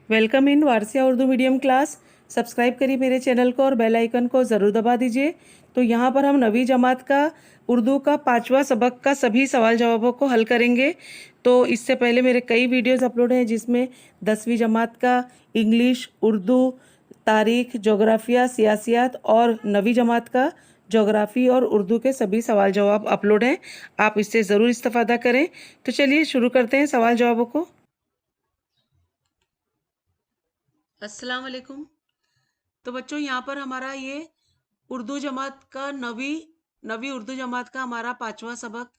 Welcome in Warsia Urdu medium class. Subscribe करिए मेरे channel को और बेल आइकन को ज़रूर दबा दीजिए। तो यहाँ पर हम नवीं जमात का उर्दू का 5वां सबक का सभी सवाल जवाबों को हल करेंगे। तो इससे पहले मेरे कई वीडियोस अपलोड हैं जिसमें 10वीं जमात का इंग्लिश, उर्दू, तारीख, जोग्राफिया, सियासियात और नवीं जमात का जोग्राफ़ी और उर्दू के सभी सवाल जवाब अपलोड हैं। आप इससे ज़रूर इस्तेफादा करें। तो चलिए शुरू करते हैं सवाल जवाबों को। अस्सलाम वालेकुम। तो बच्चों यहाँ पर हमारा ये उर्दू जमात का नवी उर्दू जमात का हमारा 5वां सबक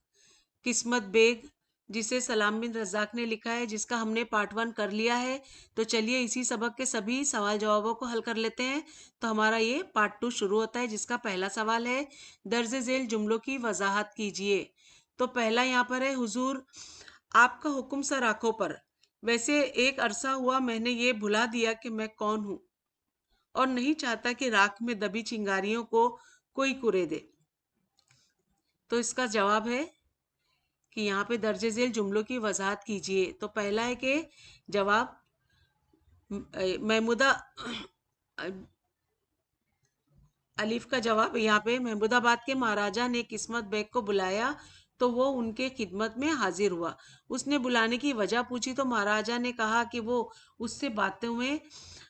किस्मत बेग, जिसे सलाम बिन रज़ाक ने लिखा है, जिसका हमने पार्ट 1 कर लिया है। तो चलिए इसी सबक के सभी सवाल जवाबों को हल कर लेते हैं। तो हमारा ये पार्ट 2 शुरू होता है, जिसका पहला सवाल है दर्ज झेल जुमलों की वजाहत कीजिए। तो पहला यहाँ पर है, हुजूर आपका हुक्म सर आंखों पर, वैसे एक अरसा हुआ मैंने ये भुला दिया कि मैं कौन हूँ, और नहीं चाहता कि राख में दबी चिंगारियों को कोई कुरे दे। तो इसका जवाब है कि यहाँ पे दर्ज झेल जुमलों की वजाहत कीजिए। तो पहला है कि जवाब महमूदा अलीफ का जवाब यहाँ पे महमूदाबाद के महाराजा ने किस्मत बेग को बुलाया तो वो उनके खिदमत में हाजिर हुआ। उसने बुलाने की वजह पूछी तो महाराजा ने कहा कि वो उससे बातें में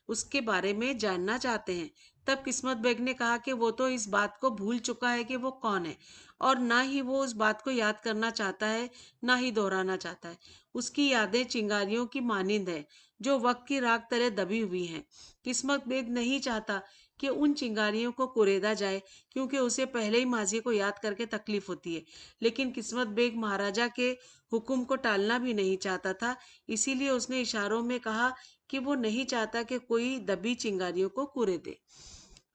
उसके बारे में जानना चाहते हैं। तब किस्मत बेग ने कहा कि वो तो इस बात को भूल चुका है कि वो कौन है, और ना ही वो उस बात को याद करना चाहता है, ना ही दोहराना चाहता है। उसकी यादें चिंगारियों की मानिंद है जो वक्त की राख तरह दबी हुई हैं। किस्मत बेग नहीं चाहता कि उन चिंगारियों को कुरेदा जाए, क्योंकि उसे पहले ही माजी को याद करके तकलीफ होती है। लेकिन किस्मत बेग महाराजा के हुक्म को टालना भी नहीं चाहता था, इसीलिए उसने इशारों में कहा कि वो नहीं चाहता कि कोई दबी चिंगारियों को कुरे दे।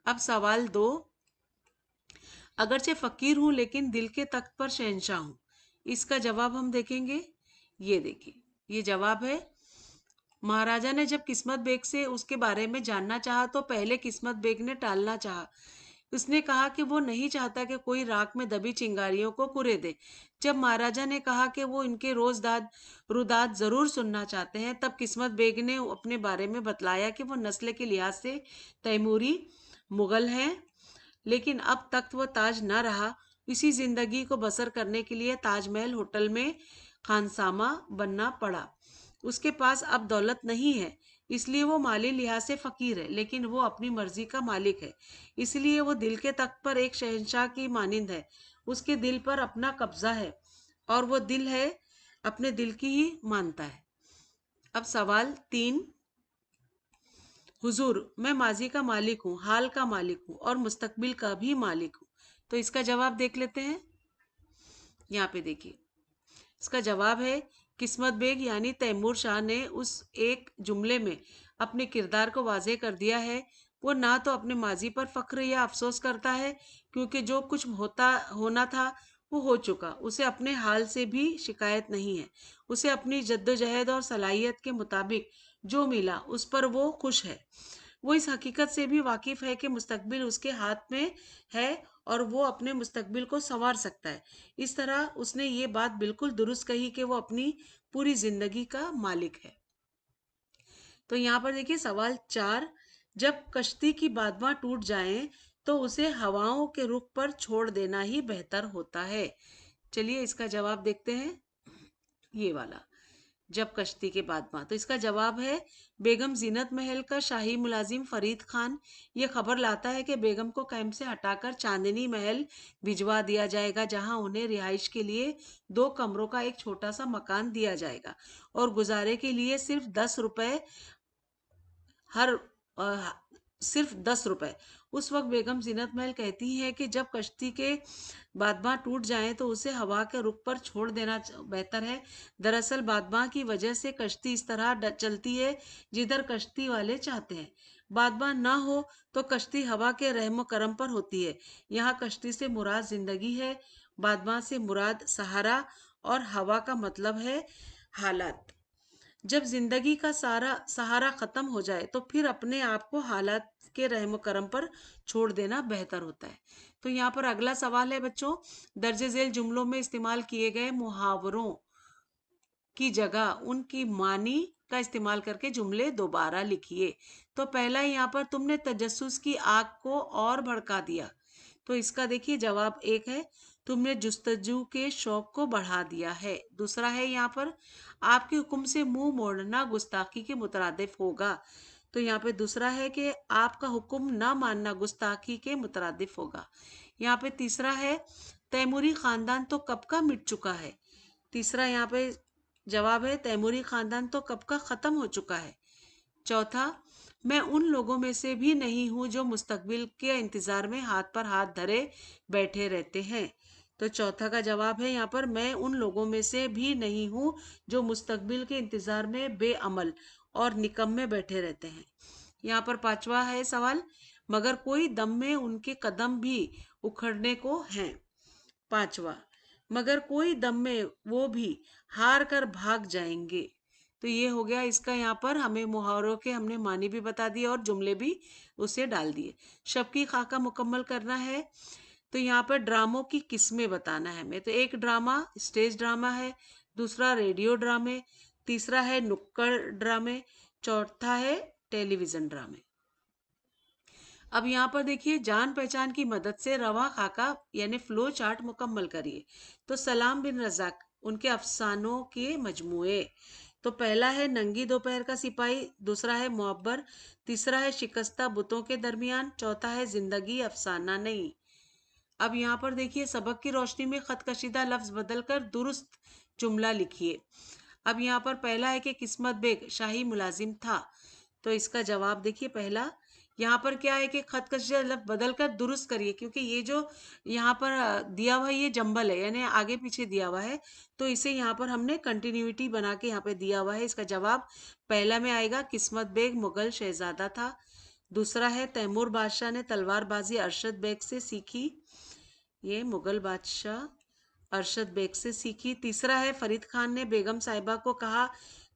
अब सवाल 2, अगरचे फकीर हूं लेकिन दिल के तख्त पर शहंशाह हूं। इसका जवाब हम देखेंगे। ये देखिए, ये जवाब है, महाराजा ने जब किस्मत बेग से उसके बारे में जानना चाहा तो पहले किस्मत बेग ने टालना चाहा। उसने कहा कि वो नहीं चाहता कि कोई राख में दबी चिंगारियों को कुरे दे। जब महाराजा ने कहा कि वो इनके रुदाद जरूर सुनना चाहते हैं, तब किस्मत बेग ने अपने बारे में बतलाया कि वो नस्ल के लिहाज से तैमूरी मुगल हैं, लेकिन अब तख्त व ताज न रहा। इसी जिंदगी को बसर करने के लिए ताजमहल होटल में खानसामा बनना पड़ा। उसके पास अब दौलत नहीं है, इसलिए वो माली लिहाज से फकीर है, लेकिन वो अपनी मर्जी का मालिक है। इसलिए वो दिल के तख्त पर एक शहंशाह की मानिंद है। उसके दिल पर अपना कब्जा है और वो दिल है अपने दिल की ही मानता है। अब सवाल 3, हुजूर मैं माजी का मालिक हूँ, हाल का मालिक हूँ और मुस्तकबिल का भी मालिक हूँ। तो इसका जवाब देख लेते हैं। यहाँ पे देखिए, इसका जवाब है, किस्मत बेग यानी तैमूर शाह ने उस एक जुमले में अपने किरदार को वाज़ेह कर दिया है। वो ना तो अपने माजी पर फख्र या अफसोस करता है, क्योंकि जो कुछ होना था वो हो चुका। उसे अपने हाल से भी शिकायत नहीं है। उसे अपनी जद्दोजहद और सलाहियत के मुताबिक जो मिला उस पर वो खुश है। वो इस हकीकत से भी वाकिफ है कि मुस्तकबिल उसके हाथ में है और वो अपने मुस्तकबिल को संवार सकता है। इस तरह उसने ये बात बिल्कुल दुरुस्त कही कि वो अपनी पूरी जिंदगी का मालिक है। तो यहाँ पर देखिए सवाल 4, जब कश्ती की बादमां टूट जाएं तो उसे हवाओं के रुख पर छोड़ देना ही बेहतर होता है। चलिए इसका जवाब देखते हैं। ये वाला, जब कश्ती के बाद मां, तो इसका जवाब है, बेगम जीनत महल का शाही मुलाजिम फरीद खान ये खबर लाता है कि बेगम को कैंप से हटाकर चांदनी महल भिजवा दिया जाएगा, जहां उन्हें रिहाइश के लिए 2 कमरों का एक छोटा सा मकान दिया जाएगा और गुजारे के लिए हर अ, सिर्फ 10 रुपए। उस वक्त बेगम जीनत महल कहती हैं कि जब कश्ती के बादमाह टूट जाएं तो उसे हवा के रुख पर छोड़ देना बेहतर है। दरअसल बादमाह की वजह से कश्ती इस तरह चलती है जिधर कश्ती वाले चाहते हैं। बादमाह ना हो तो कश्ती हवा के रहमो करम पर होती है। यहाँ कश्ती से मुराद जिंदगी है, बादमाह से मुराद सहारा, और हवा का मतलब है हालात। जब जिंदगी का सारा सहारा खत्म हो जाए तो फिर अपने आप को हालात के रहम करम पर छोड़ देना बेहतर होता है। तो यहाँ पर अगला सवाल है बच्चों, दर्ज झेल जुमलों में इस्तेमाल किए गए मुहावरों की जगह उनकी मानी का इस्तेमाल करके जुमले दोबारा लिखिए। तो पहला यहाँ पर तुमने तजस्सुस की आग को और भड़का दिया। तो इसका देखिए जवाब एक है, तुमने जुस्तजू के शौक को बढ़ा दिया है। दूसरा है यहाँ पर, आपके हुक्म से मुंह मोड़ना गुस्ताखी के मुतरादिफ होगा। तो यहाँ पे दूसरा है कि आपका हुक्म ना मानना गुस्ताखी के मुतरादिफ होगा। यहाँ पे तीसरा है, तैमूरी खानदान तो कब का मिट चुका है। तीसरा यहाँ पे जवाब है, तैमूरी खानदान तो कब का खत्म हो चुका है। चौथा, मैं उन लोगों में से भी नहीं हूं जो मुस्तकबिल के इंतजार में हाथ पर हाथ धरे बैठे रहते हैं। तो चौथा का जवाब है यहाँ पर, मैं उन लोगों में से भी नहीं हूं जो मुस्तकबिल के इंतजार में बेअमल और निकम्मे बैठे रहते हैं। यहाँ पर पांचवा है सवाल, मगर कोई दम में उनके कदम भी उखड़ने को हैं। पांचवा, मगर कोई दम में वो भी हार कर भाग जाएंगे। तो ये हो गया इसका, यहाँ पर हमें मुहावरों के हमने मानी भी बता दिए और जुमले भी उसे डाल दिए। शब की खाका मुकम्मल करना है। तो यहाँ पर ड्रामों की किस्में बताना है हमें। तो एक ड्रामा स्टेज ड्रामा है, दूसरा रेडियो ड्रामे, तीसरा है नुक्कड़ ड्रामे, चौथा है टेलीविजन ड्रामे। अब यहाँ पर देखिए, जान पहचान की मदद से रवा खाका यानी फ्लो चार्ट मुकम्मल करिए। तो सलाम बिन रज़ाक उनके अफसानों के मजमुए। तो पहला है नंगी दोपहर का सिपाही, दूसरा है मुअब्बर, तीसरा है शिकस्ता बुतों के दरमियान, चौथा है जिंदगी अफसाना नहीं। अब यहाँ पर देखिए, सबक की रोशनी में खत कशीदा लफ्ज बदलकर दुरुस्त जुमला लिखिए। अब यहाँ पर पहला है कि किस्मत बेग शाही मुलाजिम था। तो इसका जवाब देखिए, पहला यहाँ पर क्या है कि खत कशीदा लफ्ज बदल कर दुरुस्त करिए, क्योंकि ये जो यहाँ पर दिया हुआ ये जंबल है यानी आगे पीछे दिया हुआ है, तो इसे यहाँ पर हमने कंटिन्यूटी बना के यहाँ पे दिया हुआ है। इसका जवाब पहला में आएगा, किस्मत बेग मुगल शहजादा था। दूसरा है, तैमूर बादशाह ने तलवारबाजी अरशद बेग से सीखी, ये मुगल बादशाह अरशद बेग से सीखी। तीसरा है, फरीद खान ने बेगम साहिबा को कहा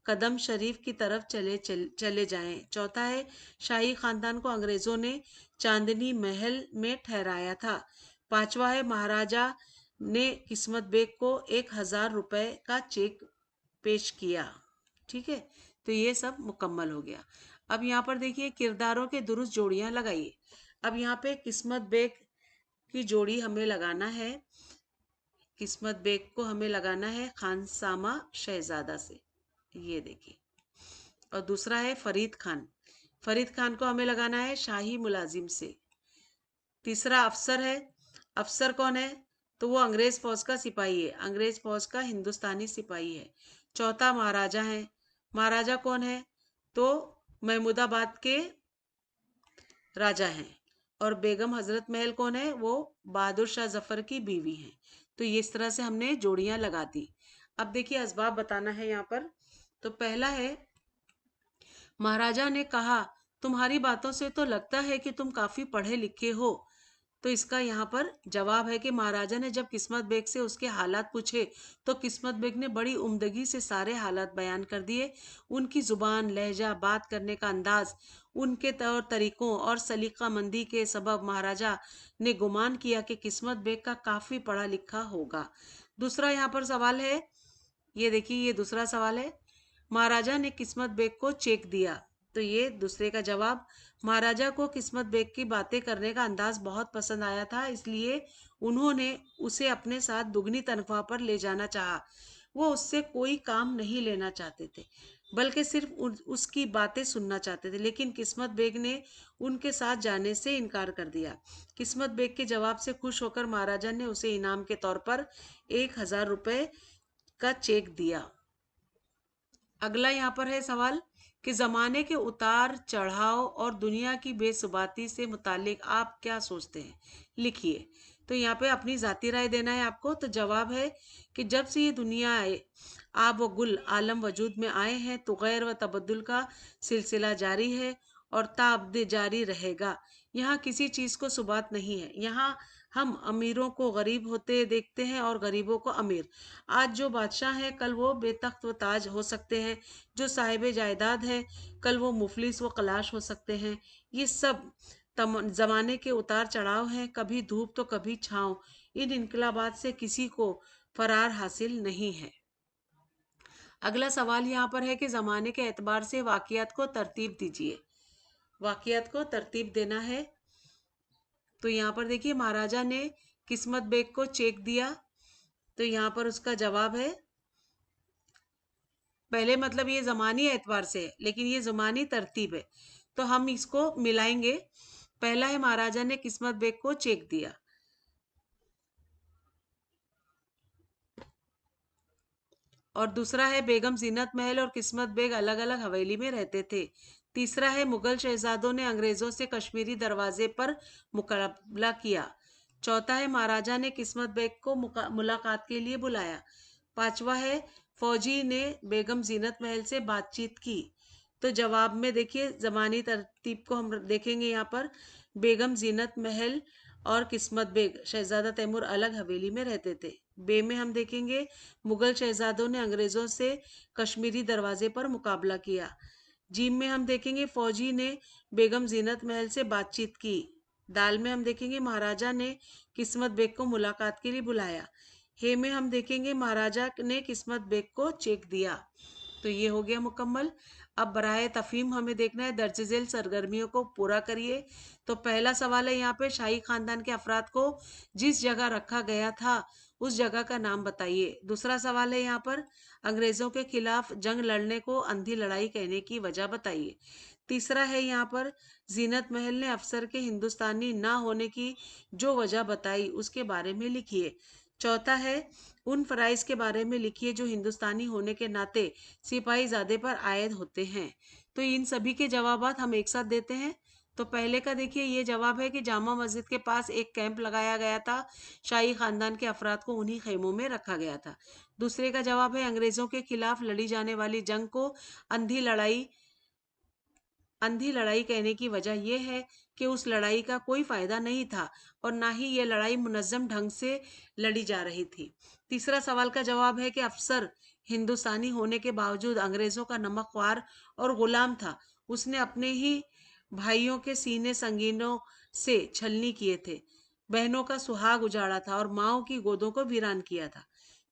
कदम शरीफ की तरफ चले जाएं। चौथा है, शाही खानदान को अंग्रेजों ने चांदनी महल में ठहराया था। पांचवा है, महाराजा ने किस्मत बेग को 1000 रुपए का चेक पेश किया। ठीक है, तो ये सब मुकम्मल हो गया। अब यहाँ पर देखिए, किरदारों के दुरुस्त जोड़ियां लगाइए। अब यहाँ पे किस्मत बेग की जोड़ी हमें लगाना है, किस्मत बेग को हमें लगाना है खानसामा शहजादा से, ये देखिए। और दूसरा है फरीद खान, फरीद खान को हमें लगाना है शाही मुलाजिम से। तीसरा अफसर है, अफसर कौन है, तो वो अंग्रेज फौज का सिपाही है, अंग्रेज फौज का हिंदुस्तानी सिपाही है। चौथा महाराजा है, महाराजा कौन है, तो महमूदाबाद के राजा हैं। और बेगम हजरत महल कौन है, वो बहादुर शाह जफर की बीवी हैं। तो ये इस तरह से हमने जोड़ियां लगा दी। अब देखिए असबाब बताना है यहाँ पर। तो पहला है, महाराजा ने कहा तुम्हारी बातों से तो लगता है कि तुम काफी पढ़े लिखे हो। तो इसका यहाँ पर जवाब है कि महाराजा ने जब किस्मत बेग से उसके हालात पूछे तो किस्मत बेग ने बड़ी उम्दगी से सारे हालात बयान कर दिए। उनकी जुबान, लहजा, बात करने का अंदाज, उनके तौर तरीकों और सलीकामंदी के सबब महाराजा ने गुमान किया कि किस्मत बेग का काफी पढ़ा लिखा होगा। दूसरा यहाँ पर सवाल है, ये देखिए, ये दूसरा सवाल है, महाराजा ने किस्मत बेग को चेक दिया। तो ये दूसरे का जवाब, महाराजा को किस्मत बेग की बातें करने का अंदाज बहुत पसंद आया था, इसलिए उन्होंने उसे अपने साथ दुगनी तनख्वाह पर ले जाना चाहा। वो उससे कोई काम नहीं लेना चाहते थे, बल्कि सिर्फ उसकी बातें सुनना चाहते थे, लेकिन किस्मत बेग ने उनके साथ जाने से इनकार कर दिया। किस्मत बेग के जवाब से खुश होकर महाराजा ने उसे इनाम के तौर पर 1000 रुपए का चेक दिया। अगला यहाँ पर है सवाल कि जमाने के उतार चढ़ाव और दुनिया की बेसुबाती से मुतालिक आप क्या सोचते हैं, लिखिए। तो यहाँ पे अपनी जाती राय देना है आपको। तो जवाब है कि जब से ये दुनिया आए आब व गुल आलम वजूद में आए हैं तो गैर व तबद्दुल का सिलसिला जारी है और ताबद जारी रहेगा। यहाँ किसी चीज़ को सुबात नहीं है। यहाँ हम अमीरों को गरीब होते देखते हैं और गरीबों को अमीर। आज जो बादशाह हैं कल वो बेतख्त व ताज हो सकते हैं, जो साहिब जायदाद हैं कल वो मुफलिस व कलाश हो सकते हैं। ये सब जमाने के उतार चढ़ाव हैं, कभी धूप तो कभी छाँव। इन इनकलाबात से किसी को फरार हासिल नहीं है। अगला सवाल यहाँ पर है कि ज़माने के एतबार से वाक़ियात को तरतीब दीजिए। वाक़ियात को तरतीब देना है। तो यहाँ पर देखिए, महाराजा ने किस्मत बेग को चेक दिया, तो यहाँ पर उसका जवाब है, पहले मतलब ये ज़मानी एतबार से है, लेकिन ये ज़मानी तरतीब है, तो हम इसको मिलाएंगे। पहला है महाराजा ने किस्मत बेग को चेक दिया, और दूसरा है बेगम जीनत महल और किस्मत बेग अलग अलग हवेली में रहते थे। तीसरा है मुगल शहजादों ने अंग्रेजों से कश्मीरी दरवाजे पर मुकाबला किया। चौथा है महाराजा ने किस्मत बेग को मुलाकात के लिए बुलाया। पांचवा है फौजी ने बेगम जीनत महल से बातचीत की। तो जवाब में देखिए, जमानी तरतीब को हम देखेंगे। यहाँ पर बेगम जीनत महल और किस्मत बेग शहजादा तैमूर अलग हवेली में रहते थे। बे में हम देखेंगे मुगल शहजादों ने अंग्रेजों से कश्मीरी दरवाजे पर मुकाबला किया। जीम में हम देखेंगे फौजी ने बेगम जीनत महल से बातचीत की। दाल में हम देखेंगे महाराजा ने किस्मत बेग को मुलाकात के लिए बुलाया। हे में हम देखेंगे महाराजा ने किस्मत बेग को चेक दिया। तो ये हो गया मुकम्मल। अब बराए तफहीम हमें देखना है, दर्ज झेल सरगर्मियों को पूरा करिए। तो पहला सवाल है यहाँ पे, शाही खानदान के अफराद को जिस जगह रखा गया था उस जगह का नाम बताइए। दूसरा सवाल है यहाँ पर, अंग्रेजों के खिलाफ जंग लड़ने को अंधी लड़ाई कहने की वजह बताइए। तीसरा है यहाँ पर, जीनत महल ने अफसर के हिंदुस्तानी ना होने की जो वजह बताई उसके बारे में लिखिए। चौथा है, उन फराइज के बारे में लिखिए जो हिंदुस्तानी होने के नाते सिपाहीजादे पर आयद होते हैं। तो इन सभी के जवाबात हम एक साथ देते हैं। तो पहले का देखिए, ये जवाब है कि जामा मस्जिद के पास एक कैंप लगाया गया था, शाही खानदान के अफराद को उन्हीं खेमों में रखा गया था। दूसरे का जवाब है, अंग्रेजों के खिलाफ लड़ी जाने वाली जंग को अंधी लड़ाई कहने की वजह यह है कि उस लड़ाई का कोई फायदा नहीं था और ना ही यह लड़ाई मुनज़्ज़म ढंग से लड़ी जा रही थी। तीसरा सवाल का जवाब है कि अफसर हिंदुस्तानी होने के बावजूद अंग्रेजों का नमकवार और गुलाम था। उसने अपने ही भाइयों के सीने संगीनों से छलनी किए थे, बहनों का सुहाग उजाड़ा था और माओ की गोदों को वीरान किया था।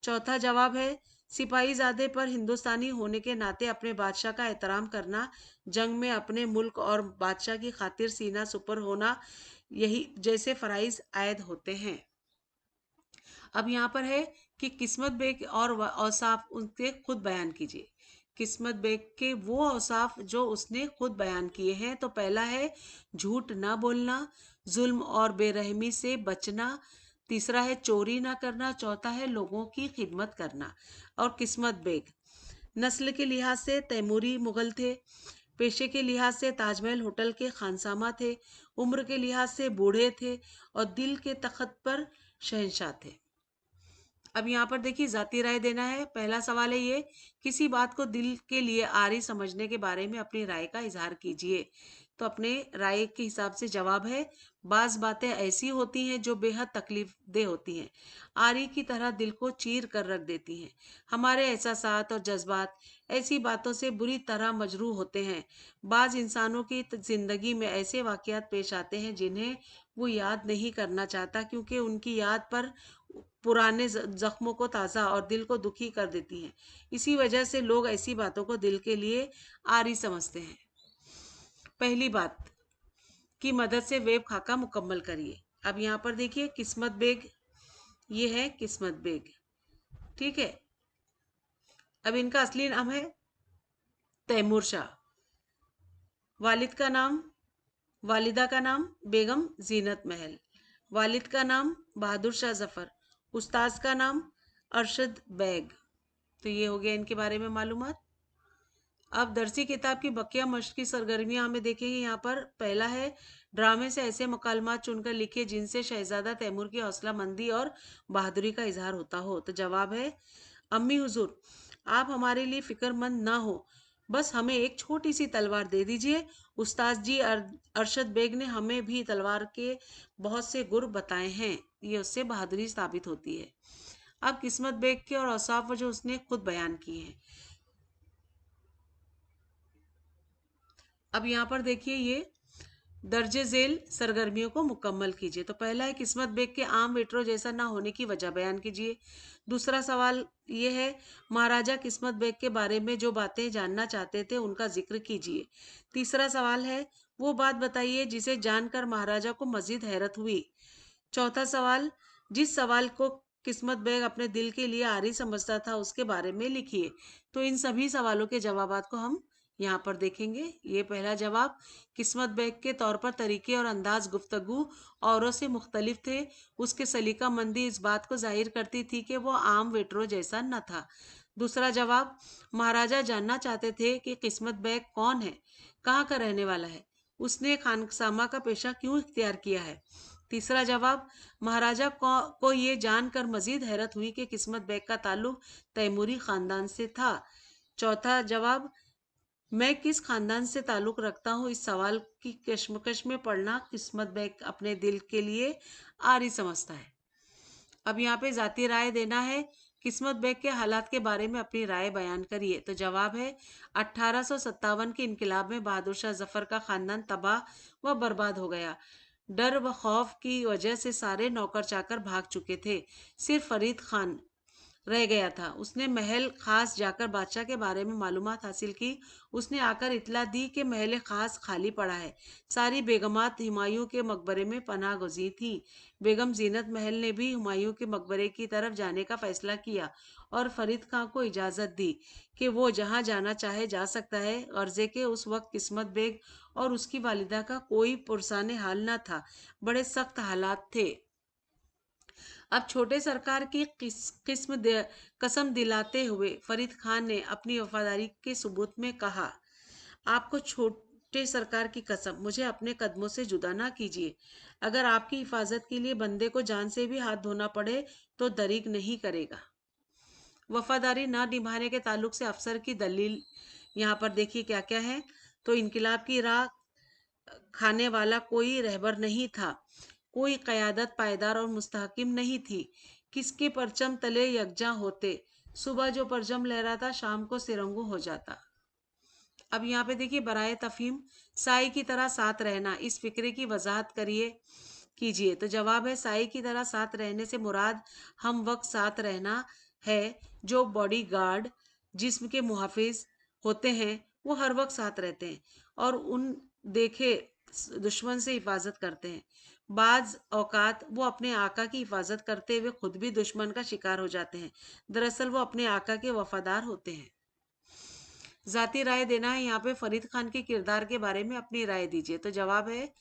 चौथा जवाब है, सिपाहीजादे पर हिंदुस्तानी होने के नाते अपने बादशाह का एहतराम करना, जंग में अपने मुल्क और बादशाह की खातिर सीना सुपर होना, यही जैसे फराइज आयद होते हैं। अब यहाँ पर है कि किस्मत बेग और औसाफ उनके खुद बयान कीजिए। किस्मत बेग के वो औसाफ जो उसने खुद बयान किए हैं। तो पहला है झूठ ना बोलना, जुल्म और बेरहमी से बचना। तीसरा है चोरी ना करना। चौथा है लोगों की खिदमत करना। और किस्मत बेग नस्ल के लिहाज से तैमूरी मुगल थे, पेशे के लिहाज से ताजमहल होटल के खानसामा थे, उम्र के लिहाज से बूढ़े थे और दिल के तख्त पर शहंशाह थे। अब यहाँ पर देखिए, जाती राय देना है। पहला सवाल है ये, किसी बात को दिल के लिए आरी समझने के बारे में अपनी राय का इजहार कीजिए। तो अपने राय के हिसाब से जवाब है, बाज बातें ऐसी होती हैं जो बेहद तकलीफदेह होती हैं, आरी की तरह दिल को चीर कर रख देती हैं। हमारे एहसासात और जज्बात ऐसी बातों से बुरी तरह मजरूह होते हैं। बाज इंसानों की जिंदगी में ऐसे वाकयात पेश आते हैं जिन्हें वो याद नहीं करना चाहता, क्योंकि उनकी याद पर पुराने जख्मों को ताज़ा और दिल को दुखी कर देती हैं। इसी वजह से लोग ऐसी बातों को दिल के लिए आरी समझते हैं। पहली बात की मदद से वेब खाका मुकम्मल करिए। अब यहाँ पर देखिए, किस्मत बेग, ये है किस्मत बेग, ठीक है। अब इनका असली नाम है तैमूर शाह। वालिद का नाम, वालिदा का नाम बेगम जीनत महल। वालिद का नाम बहादुर शाह जफर। उस्ताद का नाम अरशद बेग। तो ये हो गया इनके बारे में मालूमात। अब दरसी किताब की बकिया मश्क की सरगर्मियां हमें देखेंगे। यहाँ पर पहला है, ड्रामे से ऐसे मकालमात चुनकर लिखिए जिनसे शहजादा तैमूर की हौसला मंदी और बहादुरी का इजहार होता हो। तो जवाब है, अम्मी हुजूर, आप हमारे लिए फिक्रमंद ना हो, बस हमें एक छोटी सी तलवार दे दीजिए। उस्ताद जी अरशद बेग ने हमें भी तलवार के बहुत से गुर बताए हैं, ये उससे बहादुरी साबित होती है। अब किस्मत बेग के और औसाफ जो उसने खुद बयान किए हैं। अब यहाँ पर देखिए, ये दर्जे झेल सरगर्मियों को मुकम्मल कीजिए। तो पहला है, किस्मत बेग के आम वेटरों जैसा ना होने की वजह बयान कीजिए। दूसरा सवाल ये है, महाराजा किस्मत बेग के बारे में जो बातें जानना चाहते थे उनका जिक्र कीजिए। तीसरा सवाल है, वो बात बताइए जिसे जानकर महाराजा को मजीद हैरत हुई। चौथा सवाल, जिस सवाल को किस्मत बेग अपने दिल के लिए आरी समझता था उसके बारे में लिखिए। तो इन सभी सवालों के जवाबात को हम यहाँ पर देखेंगे। ये पहला जवाब, किस्मत बेग के तौर पर तरीके और अंदाज गुफ्तगू औरों से मुख्तलिफ थे। उसके सलीका मंदी इस बात को जाहिर करती थी कि वो आम वेटरों जैसा न था। दूसरा जवाब, महाराजा जानना चाहते थे कि किस्मत बेग कौन है, कहाँ का रहने वाला है, उसने खानसामा का पेशा क्यों इख्तियार किया है। तीसरा जवाब, महाराजा को ये जानकर मजीद हैरत हुई कि किस्मत बेग का ताल्लुक तैमूरी खानदान से था। चौथा जवाब, मैं किस खानदान से ताल्लुक रखता हूँ, इस सवाल की कश्मकश में पड़ना किस्मत बेग अपने दिल के लिए आरी समझता है। अब यहाँ पे जाती राय देना है। किस्मत बेग के हालात के बारे में अपनी राय बयान करिए। तो जवाब है, 1857 के इनकलाब में बहादुर शाह जफर का खानदान तबाह व बर्बाद हो गया। डर व खौफ की वजह से सारे नौकर चाकर भाग चुके थे। सिर्फ फरीद खान रह गया था। उसने महल खास जाकर बादशाह के बारे में मालूमात हासिल की। उसने आकर इतला दी कि महल खास खाली पड़ा है। सारी बेगमात हुमायूं के मकबरे में पनाह गुज़ीर थी। बेगम जीनत महल ने भी हुमायूं के मकबरे की तरफ जाने का फैसला किया और फरीद खां को इजाज़त दी कि वो जहां जाना चाहे जा सकता है। गर्जे के उस वक्त किस्मत बेग और उसकी वालिदा का कोई पुरसाने हाल न था। बड़े सख्त हालात थे। अब छोटे सरकार की कसम दिलाते हुए फरीद खान ने अपनी वफादारी के सबूत में कहा, आपको छोटे सरकार की कसम, मुझे अपने कदमों से जुदा ना कीजिए। अगर आपकी हिफाजत के लिए बंदे को जान से भी हाथ धोना पड़े तो दरीग नहीं करेगा। वफादारी ना निभाने के ताल्लुक से अफसर की दलील यहाँ पर देखिए क्या क्या है। तो इनकलाब की राह खाने वाला कोई रहबर नहीं था। कोई क़यादत पायदार और मुस्तहकिम नहीं थी। किसके परचम तले यकजा होते। सुबह जो परचम लहराता शाम को सिरंगू हो जाता। अब यहाँ पे देखिए, बराए तफहीम, साई की तरह साथ रहना, इस फिक्रे की वजाहत करिए कीजिए। तो जवाब है, साई की तरह साथ रहने से मुराद हम वक्त साथ रहना है। जो बॉडी गार्ड जिस्म के मुहाफिज होते हैं वो हर वक्त साथ रहते हैं और उन देखे दुश्मन से हिफाजत करते हैं। बाज औकात वो अपने आका की हिफाजत करते हुए खुद भी दुश्मन का शिकार हो जाते हैं। दरअसल वो अपने आका के वफादार होते हैं। जाती राय देना है। यहाँ पे फरीद खान के किरदार के बारे में अपनी राय दीजिए। तो जवाब है,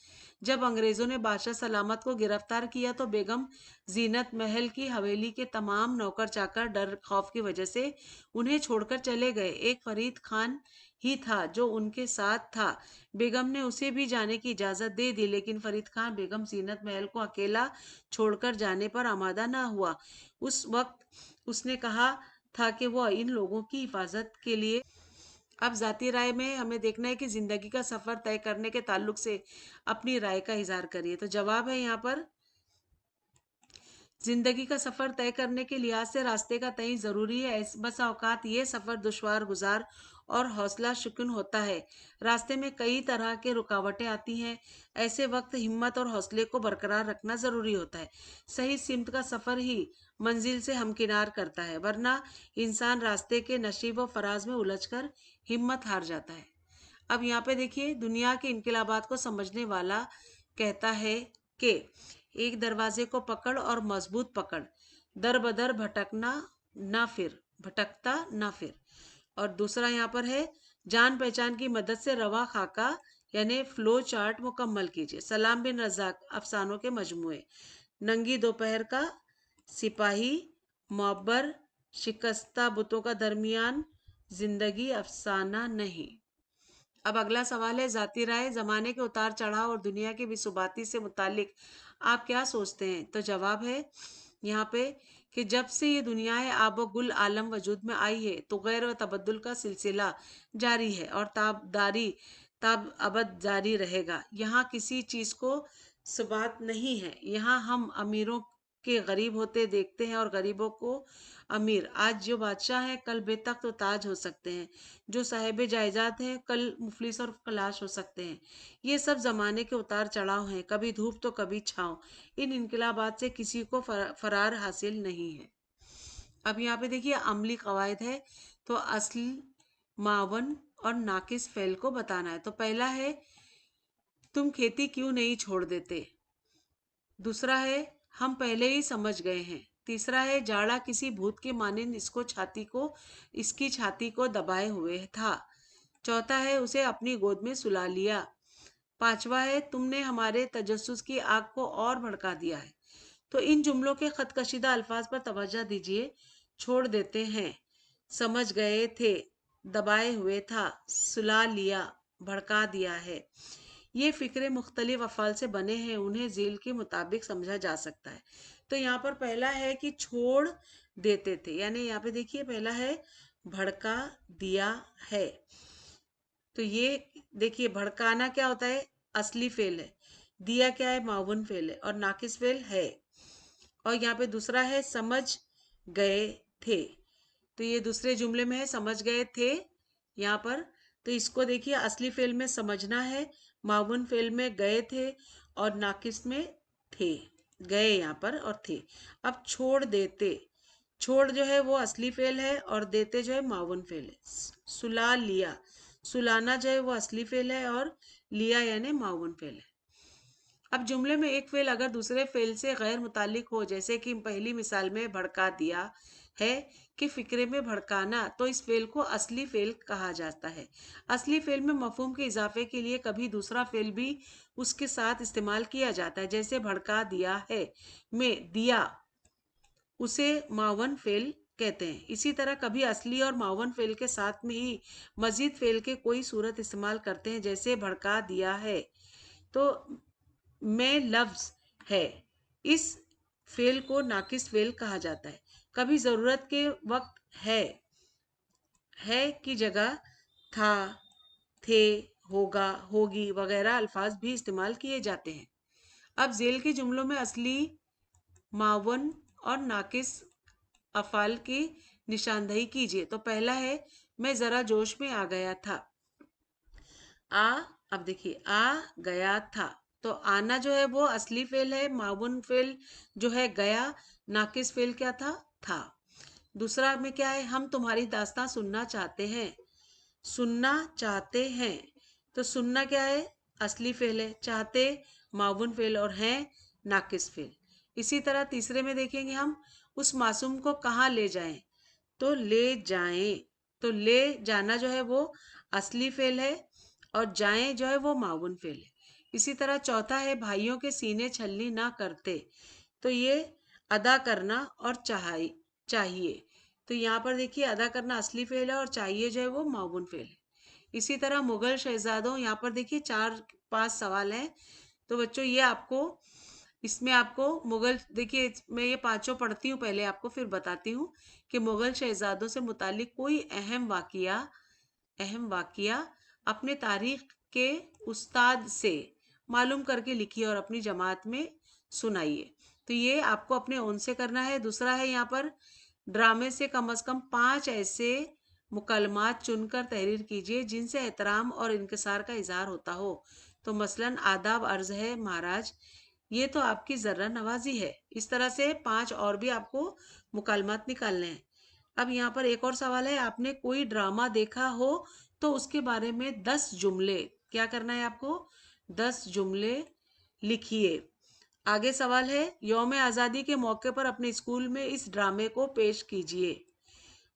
जब अंग्रेजों ने बादशाह सलामत को गिरफ्तार किया तो बेगम जीनत महल की हवेली के तमाम नौकर चाकर डर खौफ की वजह से उन्हें छोड़कर चले गए। एक फरीद खान ही था जो उनके साथ था। बेगम ने उसे भी जाने की इजाजत दे दी, लेकिन फरीद खान बेगम जीनत महल को अकेला छोड़कर जाने पर आमादा ना हुआ। उस वक्त उसने कहा था कि वह इन लोगों की हिफाजत के लिए। अब जाती राय में हमें देखना है कि जिंदगी का सफर तय करने के ताल्लुक से अपनी राय का इजहार करिए। तो जवाब है यहाँ पर, जिंदगी का सफर तय करने के लिहाज से रास्ते का तय जरूरी है। बस औकात ये सफर दुश्वार गुजार और हौसला शुकन होता है। रास्ते में कई तरह के रुकावटें आती हैं। ऐसे वक्त हिम्मत और हौसले को बरकरार रखना जरूरी होता है। सही सिमत का सफर ही मंजिल से हमकिनार करता है, वरना इंसान रास्ते के नशीब व फराज में उलझकर हिम्मत हार जाता है। अब यहाँ पे देखिए, दुनिया के इनकलाबात को समझने वाला कहता है कि एक दरवाजे को पकड़ और मजबूत पकड़, दर बदर भटकता ना फिर। और दूसरा यहाँ पर है, जान पहचान की मदद से रवा खाका यानी फ्लो चार्ट मुकम्मल कीजिए। सलाम बिन रजाक अफसानों के मजमुए, नंगी दोपहर का सिपाही, मुअब्बर, शिकस्ता बुतों का दरमियान, जिंदगी अफसाना नहीं। अब अगला सवाल है, जाती राय, जमाने के उतार चढ़ाव और दुनिया की बिसुबाती से मुतालिक आप क्या सोचते हैं। तो जवाब है यहाँ पे कि जब से ये दुनिया है आबो गुल आलम वजूद में आई है तो गैर व तबद्दुल का सिलसिला जारी है और ताब अबद जारी रहेगा। यहाँ किसी चीज को सुबात नहीं है। यहाँ हम अमीरों के गरीब होते देखते हैं और गरीबों को अमीर। आज जो बादशाह हैं कल बेतख्त व ताज हो सकते हैं। जो साहिब जायदाद हैं कल मुफलिस और खलाश हो सकते हैं। ये सब जमाने के उतार चढ़ाव हैं, कभी धूप तो कभी छाँव। इन इनकलाबात से किसी को फरार हासिल नहीं है। अब यहाँ पे देखिए अमली कवायद है, तो असली, मावन और नाकिस फेल को बताना है। तो पहला है तुम खेती क्यों नहीं छोड़ देते। दूसरा है हम पहले ही समझ गए हैं। तीसरा है जाड़ा किसी भूत के मानिंद इसकी छाती को दबाए हुए था। चौथा है उसे अपनी गोद में सुला लिया। पांचवा है तुमने हमारे तजस्सुस की आग को और भड़का दिया है। तो इन जुमलों के खत कशीदा अल्फाज पर तवज्जो दीजिए। छोड़ देते हैं, समझ गए थे, दबाए हुए था, सुला लिया, भड़का दिया है। ये फ़िक्रे मुख्तलिफ अफ़ाल से बने हैं, उन्हें ज़ील के मुताबिक समझा जा सकता है। तो यहाँ पर पहला है कि छोड़ देते थे, यानी यहाँ पे देखिए पहला है भड़का दिया है। तो ये देखिए भड़काना क्या होता है, असली फेल है। दिया क्या है, माउन फेल है। और नाकिस फेल है। और यहाँ पे दूसरा है समझ गए थे, तो ये दूसरे जुमले में है समझ गए थे यहाँ पर। तो इसको देखिए असली फेल में समझना है, माउन फेल में गए थे और नाकिस में थे, गए यहाँ पर और थे। अब छोड़ देते, छोड़ जो है वो असली फेल है और देते जो है माउन फेल है। सुला लिया, सुलाना जो है वो असली फेल है और लिया यानी माउन फेल है। अब जुमले में एक फेल अगर दूसरे फेल से गैर मुतालिक हो, जैसे कि पहली मिसाल में भड़का दिया है कि फिक्रे में भड़काना, तो इस फेल को असली फेल कहा जाता है। असली फेल में मफहूम के इजाफे के लिए कभी दूसरा फेल भी उसके साथ इस्तेमाल किया जाता है, जैसे भड़का दिया है में दिया उसे मावन फेल कहते हैं। इसी तरह कभी असली और मावन फेल के साथ में ही मजीद फेल के कोई सूरत इस्तेमाल करते हैं, जैसे भड़का दिया है तो में लफ्ज है, इस फेल को नाकिस फेल कहा जाता है। कभी ज़रूरत के वक्त है की जगह था, थे, होगा, होगी वगैरह अल्फाज भी इस्तेमाल किए जाते हैं। अब जेल के जुमलों में असली, मावन और नाकिस अफ़ाल की निशानदही कीजिए। तो पहला है मैं ज़रा जोश में आ गया था। आ, अब देखिए आ गया था, तो आना जो है वो असली फेल है, माउन फेल जो है गया, नाकिस फेल क्या था। दूसरा में क्या है, हम तुम्हारी दास्तां सुनना चाहते हैं। सुनना चाहते हैं, तो सुनना क्या है, असली फेल है, चाहते माउन फेल और हैं नाकिस फेल। इसी तरह तीसरे में देखेंगे हम, उस मासूम को कहाँ ले जाएं, तो ले जाएं, तो ले जाना जो है वो असली फेल है और जाएं जो है वो माउन फेल है। इसी तरह चौथा है भाइयों के सीने छलनी ना करते, तो ये अदा करना और चाहिए। तो यहाँ पर देखिए अदा करना असली फेल है और चाहिए जो है वो माउन फेल है। इसी तरह मुगल शहजादों, यहाँ पर देखिए 4-5 सवाल हैं। तो बच्चों ये आपको, इसमें आपको मुगल, देखिए मैं ये पांचों पढ़ती हूँ पहले आपको, फिर बताती हूँ कि मुगल शहजादों से मुतालिक कोई अहम वाकिया अपने तारीख के उस्ताद से मालूम करके लिखिए और अपनी जमात में सुनाइए। तो ये आपको अपने ओन से करना है। दूसरा है यहाँ पर ड्रामे से कम 5 ऐसे मुकलमात चुनकर तहरीर कीजिए जिनसे एहतराम और इनकिसार का इजहार होता हो। तो मसलन आदाब अर्ज है महाराज, ये तो आपकी जर्रा नवाजी है। इस तरह से 5 और भी आपको मुकालमात निकालने हैं। अब यहाँ पर एक और सवाल है, आपने कोई ड्रामा देखा हो तो उसके बारे में 10 जुमले, क्या करना है आपको, 10 जुमले लिखिए। आगे सवाल है, यौम आज़ादी के मौके पर अपने स्कूल में इस ड्रामे को पेश कीजिए।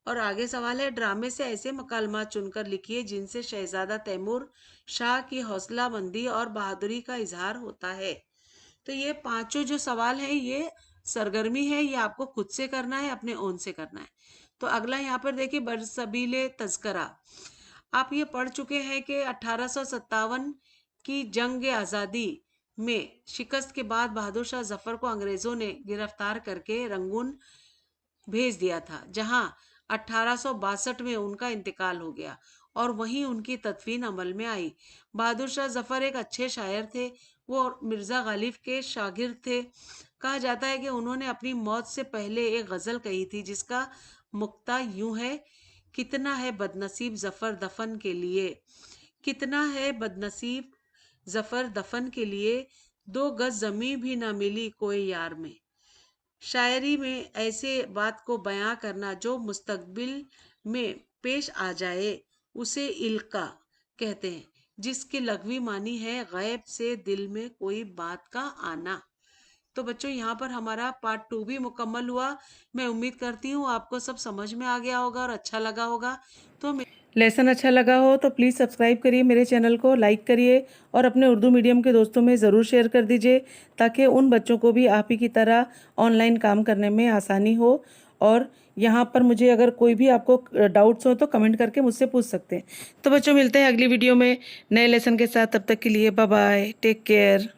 और आगे सवाल है, ड्रामे से ऐसे मकालमात चुनकर लिखिए जिनसे शहजादा तैमूर शाह की हौसला मंदी और बहादुरी का इजहार होता है। तो ये पांचों जो सवाल हैं ये सरगर्मी है, ये आपको खुद से करना है, अपने ओन से करना है। तो अगला यहाँ पर देखिए बरसबीले तज़करा। आप ये पढ़ चुके हैं कि 1857 की जंग आज़ादी में शिकस्त के बाद बहादुर शाह जफर को अंग्रेजों ने गिरफ्तार करके रंगून भेज दिया था, जहां 1862 में उनका इंतकाल हो गया और वहीं उनकी तदफीन अमल में आई। बहादुर शाह जफर एक अच्छे शायर थे, वो मिर्ज़ा गालिब के शागिर्द थे। कहा जाता है कि उन्होंने अपनी मौत से पहले एक गज़ल कही थी जिसका मुक्ता यूं है, कितना है बदनसीब जफर दफन के लिए, कितना है बदनसीब जफर दफन के लिए, 2 गज जमी भी ना मिली कोई यार में। शायरी में ऐसे बात को बयां करना जो मुस्तकबिल में पेश आ जाए उसे इल्का कहते हैं, जिसकी लग़वी मानी है गैब से दिल में कोई बात का आना। तो बच्चों यहाँ पर हमारा पार्ट 2 भी मुकम्मल हुआ। मैं उम्मीद करती हूँ आपको सब समझ में आ गया होगा और अच्छा लगा होगा। तो लेसन अच्छा लगा हो तो प्लीज़ सब्सक्राइब करिए मेरे चैनल को, लाइक करिए और अपने उर्दू मीडियम के दोस्तों में ज़रूर शेयर कर दीजिए, ताकि उन बच्चों को भी आप ही की तरह ऑनलाइन काम करने में आसानी हो। और यहाँ पर मुझे अगर कोई भी आपको डाउट्स हो तो कमेंट करके मुझसे पूछ सकते हैं। तो बच्चों, मिलते हैं अगली वीडियो में नए लेसन के साथ। तब तक के लिए बाय बाय, टेक केयर।